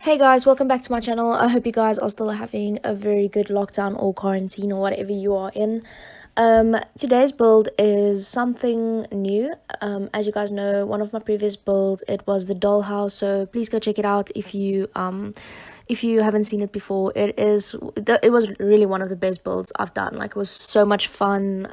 Hey guys, welcome back to my channel. I hope you guys are still having a very good lockdown or quarantine or whatever you are in. Today's build is something new. As you guys know, one of my previous builds, it was the dollhouse, so please go check it out if you haven't seen it before. It was really one of the best builds I've done. Like, it was so much fun.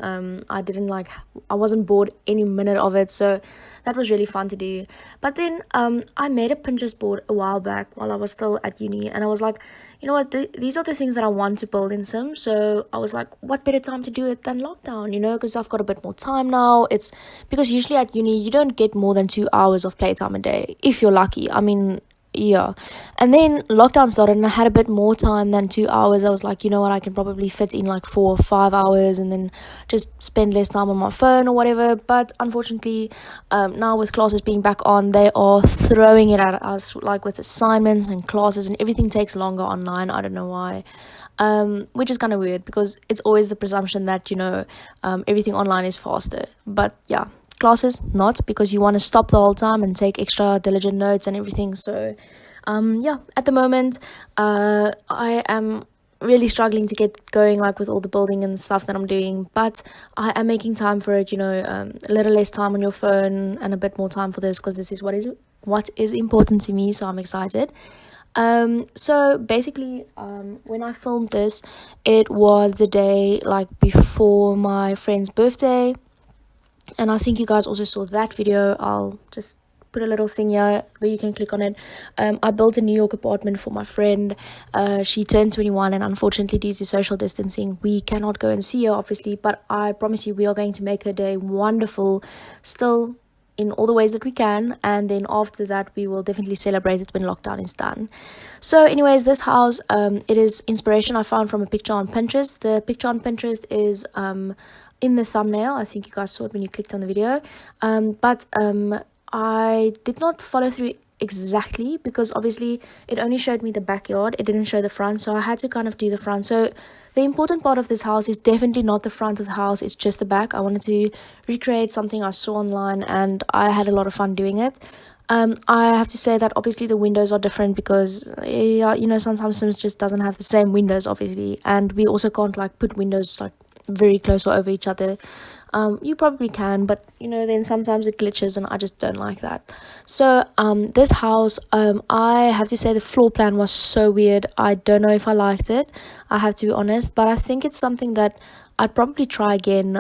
I wasn't bored any minute of it, so that was really fun to do. But then I made a Pinterest board a while back while I was still at uni, and I was like, you know what, these are the things that I want to build in Sims. So I was like, what better time to do it than lockdown, because I've got a bit more time now. It's because usually at uni you don't get more than 2 hours of playtime a day if you're lucky. I mean, yeah. And then lockdown started and I had a bit more time than 2 hours. I was like, you know what, I can probably fit in like 4 or 5 hours and then just spend less time on my phone or whatever. But unfortunately, now with classes being back on, they are throwing it at us, like with assignments and classes, and everything takes longer online. I don't know why. Which is kind of weird because it's always the presumption that everything online is faster. But yeah, classes not, because you want to stop the whole time and take extra diligent notes and everything. So yeah, at the moment I am really struggling to get going, like with all the building and stuff that I'm doing, but I am making time for it. A little less time on your phone and a bit more time for this, because this is what is important to me, so I'm excited. So basically, when I filmed this, it was the day like before my friend's birthday, and I think you guys also saw that video. I'll just put a little thing here where you can click on it. I built a New York apartment for my friend. She turned 21, and unfortunately, due to social distancing, we cannot go and see her, obviously, but I promise you we are going to make her day wonderful still, in all the ways that we can. And then after that, we will definitely celebrate it when lockdown is done. So anyways, this house, it is inspiration I found from a picture on Pinterest. The picture on Pinterest is in the thumbnail. I think you guys saw it when you clicked on the video. But I did not follow through exactly, because obviously it only showed me the backyard, it didn't show the front, so I had to kind of do the front. So the important part of this house is definitely not the front of the house, it's just the back. I wanted to recreate something I saw online, and I had a lot of fun doing it. I have to say that obviously the windows are different because sometimes Sims just doesn't have the same windows, obviously, and we also can't like put windows like very close or over each other. You probably can, but then sometimes it glitches, and I just don't like that. So this house, I have to say the floor plan was so weird. I don't know if I liked it, I have to be honest, but I think it's something that I'd probably try again.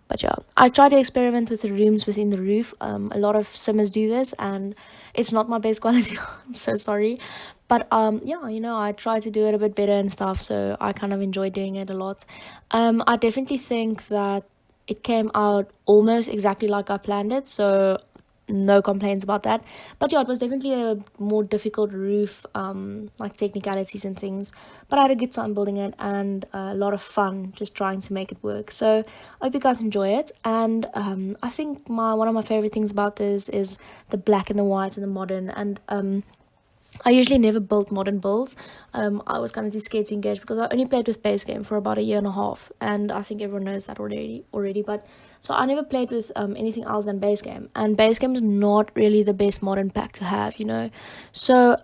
But yeah, I try to experiment with the rooms within the roof. A lot of Simmers do this, and it's not my best quality. I'm so sorry, but yeah, I try to do it a bit better and stuff, so I kind of enjoy doing it a lot. I definitely think that it came out almost exactly like I planned it, so no complaints about that. But yeah, it was definitely a more difficult roof, like technicalities and things, but I had a good time building it, and a lot of fun just trying to make it work. So I hope you guys enjoy it. And I think one of my favorite things about this is the black and the white and the modern. And I usually never built modern builds. I was kind of too scared to engage because I only played with base game for about a year and a half, and I think everyone knows that already. But so I never played with anything else than base game, and base game is not really the best modern pack to have. So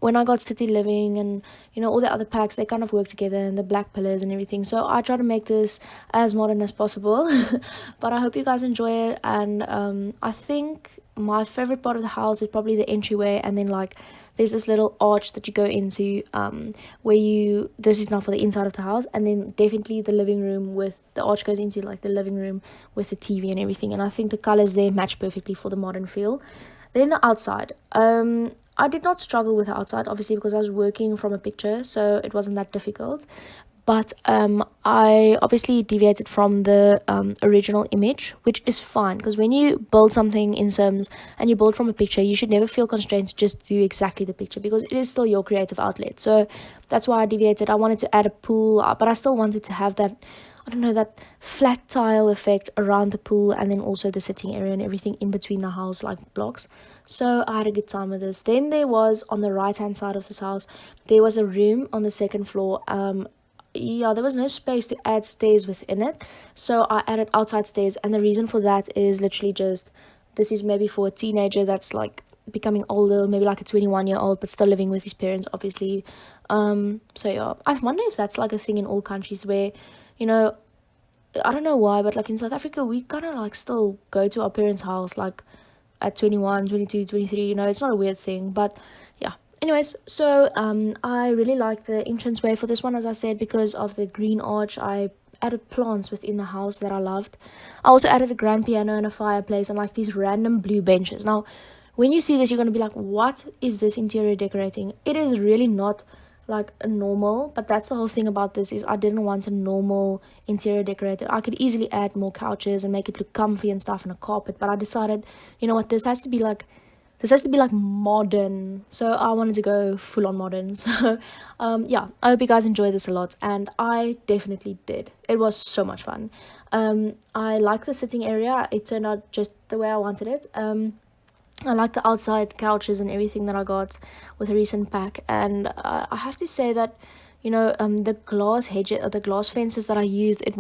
when I got City Living and all the other packs, they kind of work together, and the black pillars and everything. So I try to make this as modern as possible. But I hope you guys enjoy it. And I think my favorite part of the house is probably the entryway, and then like there's this little arch that you go into, this is now for the inside of the house, and then definitely the living room, with the arch goes into like the living room with the TV and everything. And I think the colors there match perfectly for the modern feel. Then the outside, I did not struggle with the outside, obviously, because I was working from a picture, so it wasn't that difficult. But I obviously deviated from the original image, which is fine, because when you build something in Sims and you build from a picture, you should never feel constrained to just do exactly the picture, because it is still your creative outlet. So that's why I deviated. I wanted to add a pool, but I still wanted to have that, I don't know, that flat tile effect around the pool, and then also the sitting area and everything in between the house, like blocks. So I had a good time with this. Then there was, on the right hand side of this house, there was a room on the second floor. Yeah, there was no space to add stairs within it, so I added outside stairs. And the reason for that is literally just, this is maybe for a teenager that's like becoming older, maybe like a 21-year-old, but still living with his parents, obviously. So yeah, I wonder if that's like a thing in all countries where, you know, I don't know why, but like in South Africa, we kind of like still go to our parents' house like at 21, 22, 23. You know, it's not a weird thing, but yeah. Anyways, so I really like the entranceway for this one, as I said, because of the green arch. I added plants within the house that I loved. I also added a grand piano and a fireplace and like these random blue benches. Now, when you see this, you're going to be like, what is this interior decorating? It is really not like a normal, but that's the whole thing about this, is I didn't want a normal interior decorated. I could easily add more couches and make it look comfy and stuff and a carpet, but I decided, you know what, this has to be like modern. So I wanted to go full on modern. So yeah, I hope you guys enjoy this a lot, and I definitely did. It was so much fun. I like the sitting area. It turned out just the way I wanted it. I like the outside couches and everything that I got with a recent pack, and I have to say that, you know, the glass hedges or the glass fences that I used, it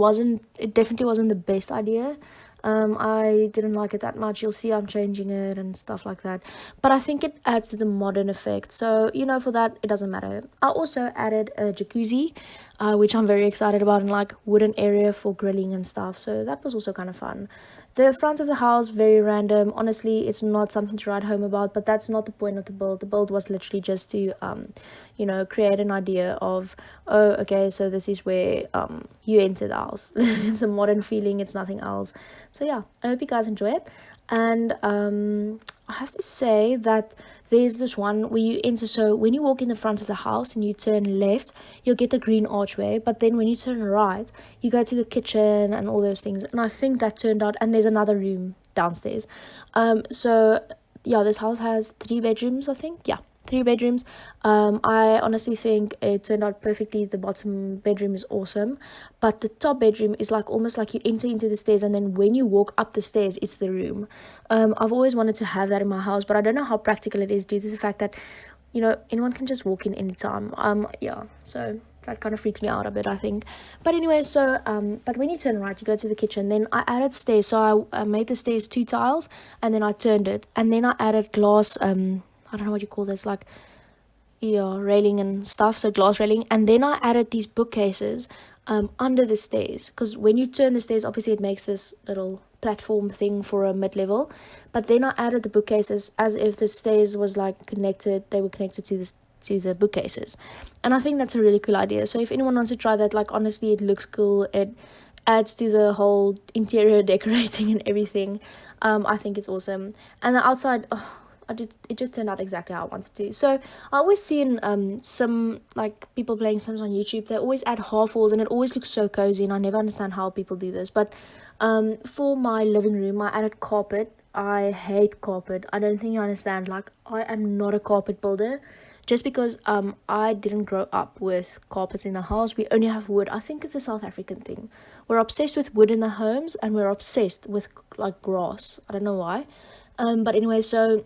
definitely wasn't the best idea. I didn't like it that much. You'll see I'm changing it and stuff like that, but I think it adds to the modern effect. So, you know, for that, it doesn't matter. I also added a jacuzzi, which I'm very excited about, and like wooden area for grilling and stuff. So that was also kind of fun. The front of the house, very random. Honestly, it's not something to write home about, but that's not the point of the build. The build was literally just to, you know, create an idea of, oh, okay, so this is where you enter the house. It's a modern feeling, it's nothing else. So yeah, I hope you guys enjoy it. And I have to say that there's this one where you enter, so when you walk in the front of the house and you turn left, you'll get the green archway, but then when you turn right, you go to the kitchen and all those things. And I think that turned out, and there's another room downstairs. So yeah, this house has 3 bedrooms, I think. Yeah, 3 bedrooms. I honestly think it turned out perfectly. The bottom bedroom is awesome, but the top bedroom is like almost like you enter into the stairs, and then when you walk up the stairs, it's the room. I've always wanted to have that in my house, but I don't know how practical it is due to the fact that, you know, anyone can just walk in anytime. Yeah, so that kind of freaks me out a bit, I think. But anyway, so but when you turn right, you go to the kitchen. Then I added stairs, so I made the stairs 2 tiles, and then I turned it, and then I added glass. I don't know what you call this, like, yeah, railing and stuff, so glass railing. And then I added these bookcases under the stairs, because when you turn the stairs, obviously it makes this little platform thing for a mid-level. But then I added the bookcases as if the stairs was like connected, they were connected to the bookcases. And I think that's a really cool idea. So if anyone wants to try that, like, honestly, it looks cool. It adds to the whole interior decorating and everything. I think it's awesome. And the outside, it just turned out exactly how I wanted to. So I always see in some like people playing Sims on YouTube, they always add half walls, and it always looks so cozy, and I never understand how people do this. But for my living room, I added carpet. I hate carpet. I don't think you understand. Like, I am not a carpet builder, just because I didn't grow up with carpets in the house. We only have wood. I think it's a South African thing. We're obsessed with wood in the homes, and we're obsessed with like grass. I don't know why. But anyway, so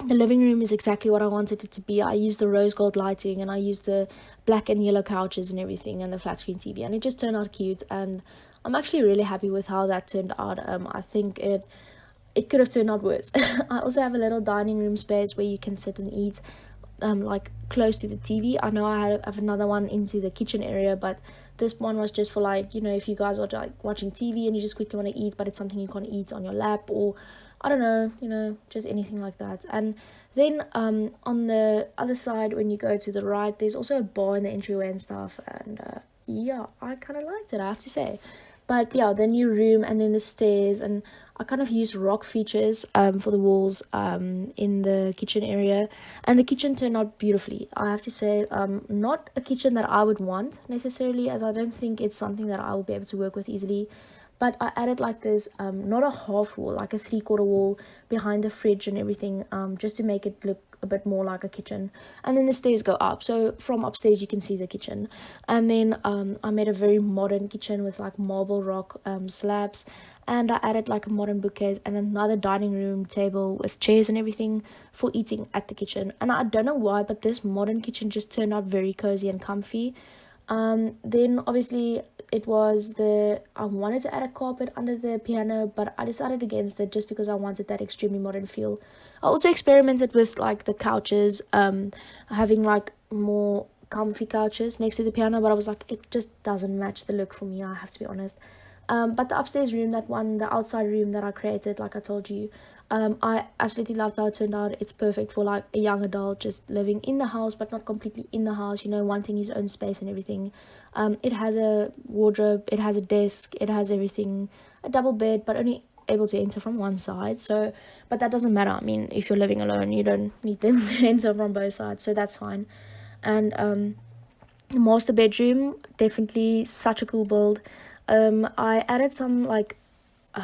the living room is exactly what I wanted it to be. I used the rose gold lighting, and I used the black and yellow couches and everything, and the flat screen TV, and it just turned out cute. And I'm actually really happy with how that turned out. I think it could have turned out worse. I also have a little dining room space where you can sit and eat, like close to the TV. I know I have another one into the kitchen area, but this one was just for, like, you know, if you guys are like watching TV and you just quickly want to eat, but it's something you can't eat on your lap, or I don't know, you know, just anything like that. And then on the other side, when you go to the right, there's also a bar in the entryway and stuff. And yeah, I kind of liked it, I have to say. But yeah, the new room, and then the stairs, and I kind of used rock features for the walls in the kitchen area. And the kitchen turned out beautifully, I have to say. Not a kitchen that I would want necessarily, as I don't think it's something that I will be able to work with easily. But I added like this, not a half wall, like a 3/4 wall behind the fridge and everything, just to make it look a bit more like a kitchen. And then the stairs go up, so from upstairs you can see the kitchen. And then I made a very modern kitchen with like marble rock slabs, and I added like a modern bookcase and another dining room table with chairs and everything for eating at the kitchen. And I don't know why, but this modern kitchen just turned out very cozy and comfy. Then obviously it was the I wanted to add a carpet under the piano, but I decided against it just because I wanted that extremely modern feel. I also experimented with like the couches, having like more comfy couches next to the piano, but I was like, it just doesn't match the look for me, I have to be honest. But the upstairs room, that one, the outside room that I created, like I told you, I absolutely loved how it turned out. It's perfect for like a young adult just living in the house, but not completely in the house, you know, wanting his own space and everything. It has a wardrobe, it has a desk, it has everything, a double bed, but only able to enter from one side. So, but that doesn't matter. I mean, if you're living alone, you don't need them to enter from both sides, so that's fine. And master bedroom, definitely such a cool build. I added some like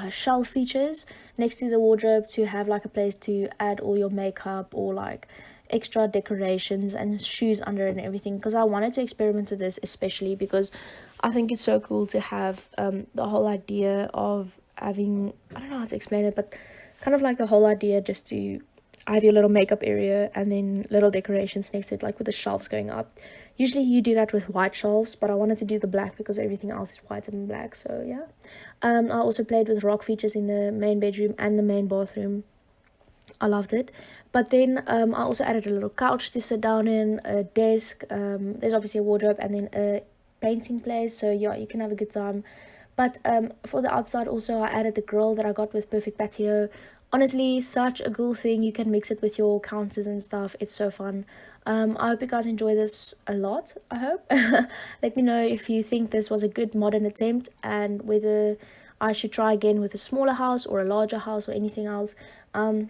shelf features next to the wardrobe to have like a place to add all your makeup or like extra decorations and shoes under it and everything, because I wanted to experiment with this, especially because I think it's so cool to have the whole idea of having, I don't know how to explain it, but kind of like the whole idea just to have your little makeup area and then little decorations next to it, like with the shelves going up. Usually you do that with white shelves, but I wanted to do the black because everything else is white and black, so yeah. I also played with rock features in the main bedroom and the main bathroom. I loved it. But then I also added a little couch to sit down in, a desk. There's obviously a wardrobe and then a painting place. So yeah, you can have a good time. But for the outside also, I added the grill that I got with Perfect Patio. Honestly, such a cool thing. You can mix it with your counters and stuff. It's so fun. I hope you guys enjoy this a lot. I hope. Let me know if you think this was a good modern attempt and whether I should try again with a smaller house or a larger house or anything else.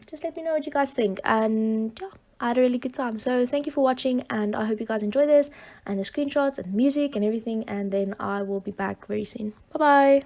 Just let me know what you guys think. And yeah, I had a really good time. So thank you for watching, and I hope you guys enjoy this and the screenshots and music and everything. And then I will be back very soon. Bye bye.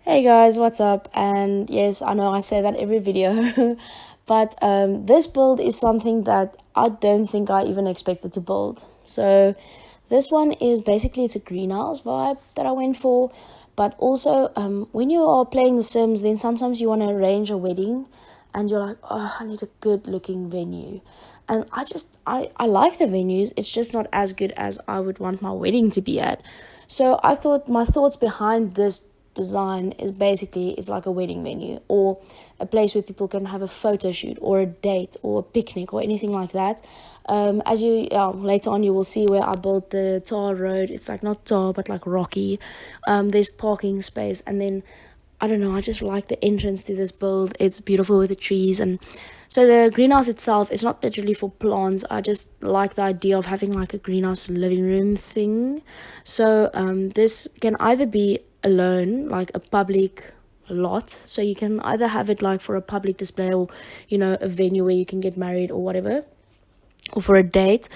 Hey guys, what's up? And yes, I know I say that every video, but this build is something that I don't think I even expected to build. So this one is basically, it's a greenhouse vibe that I went for, but also when you are playing The Sims, then sometimes you want to arrange a wedding, and you're like, oh, I need a good looking venue. And I like the venues, it's just not as good as I would want my wedding to be at. So I thought my thoughts behind this design is basically, it's like a wedding venue or a place where people can have a photo shoot or a date or a picnic or anything like that. As you later on, you will see where I built the tar road. It's like not tar but like rocky. There's parking space, and then I don't know, I just like the entrance to this build. It's beautiful with the trees. And so the greenhouse itself is not literally for plants. I just like the idea of having like a greenhouse living room thing. So this can either be alone, like a public lot. So you can either have it like for a public display, or a venue where you can get married or whatever, or for a date.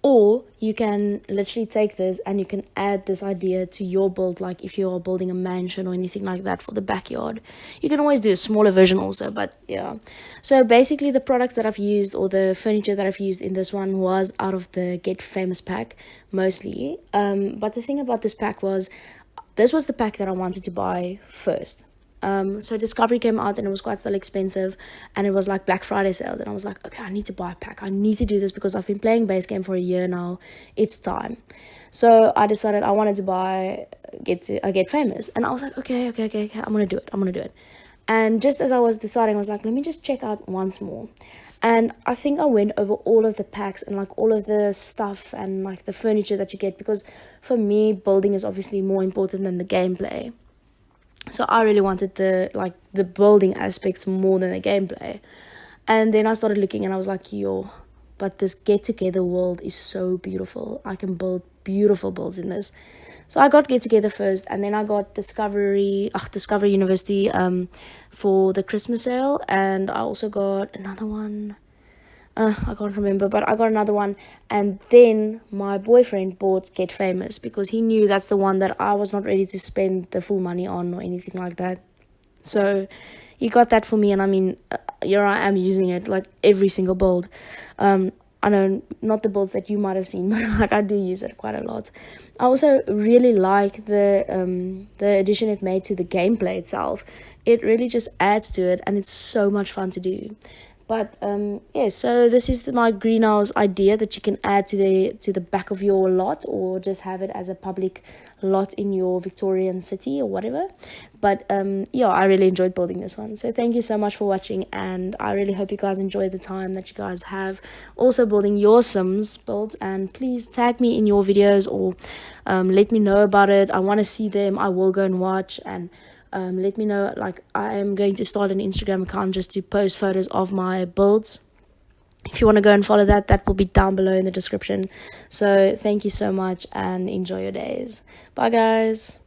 Or you can literally take this and you can add this idea to your build, like if you're building a mansion or anything like that for the backyard. You can always do a smaller version also, but yeah. So basically the products that I've used, or the furniture that I've used in this one, was out of the Get Famous pack mostly. But the thing about this pack was, this was the pack that I wanted to buy first. So Discovery came out and it was quite still expensive, and it was like Black Friday sales, and I was like, okay, I need to buy a pack. I need to do this because I've been playing base game for a year now. It's time. So I decided I wanted to buy Get Famous, and I was like, okay, I'm gonna do it. And just as I was deciding, I was like, let me just check out once more. And I think I went over all of the packs and like all of the stuff and like the furniture that you get, because for me, building is obviously more important than the gameplay. So I really wanted the building aspects more than the gameplay. And then I started looking and I was like, yo, but this get together world is so beautiful. I can build beautiful builds in this. So I got Get Together first, and then I got Discovery University for the Christmas sale, and I also got another one. I can't remember, but I got another one. And then my boyfriend bought Get Famous because he knew that's the one that I was not ready to spend the full money on or anything like that. So he got that for me, and I mean, here I am using it like every single build. I know not the builds that you might have seen, but like I do use it quite a lot. I also really like the addition it made to the gameplay itself. It really just adds to it, and it's so much fun to do. But yeah, so this is my greenhouse idea that you can add to the back of your lot, or just have it as a public lot in your Victorian city or whatever. But yeah, I really enjoyed building this one. So thank you so much for watching, and I really hope you guys enjoy the time that you guys have also building your Sims builds. And please tag me in your videos, or let me know about it. I want to see them. I will go and watch, and let me know. Like, I am going to start an Instagram account just to post photos of my builds. If you want to go and follow that will be down below in the description. So thank you so much, and enjoy your days. Bye guys.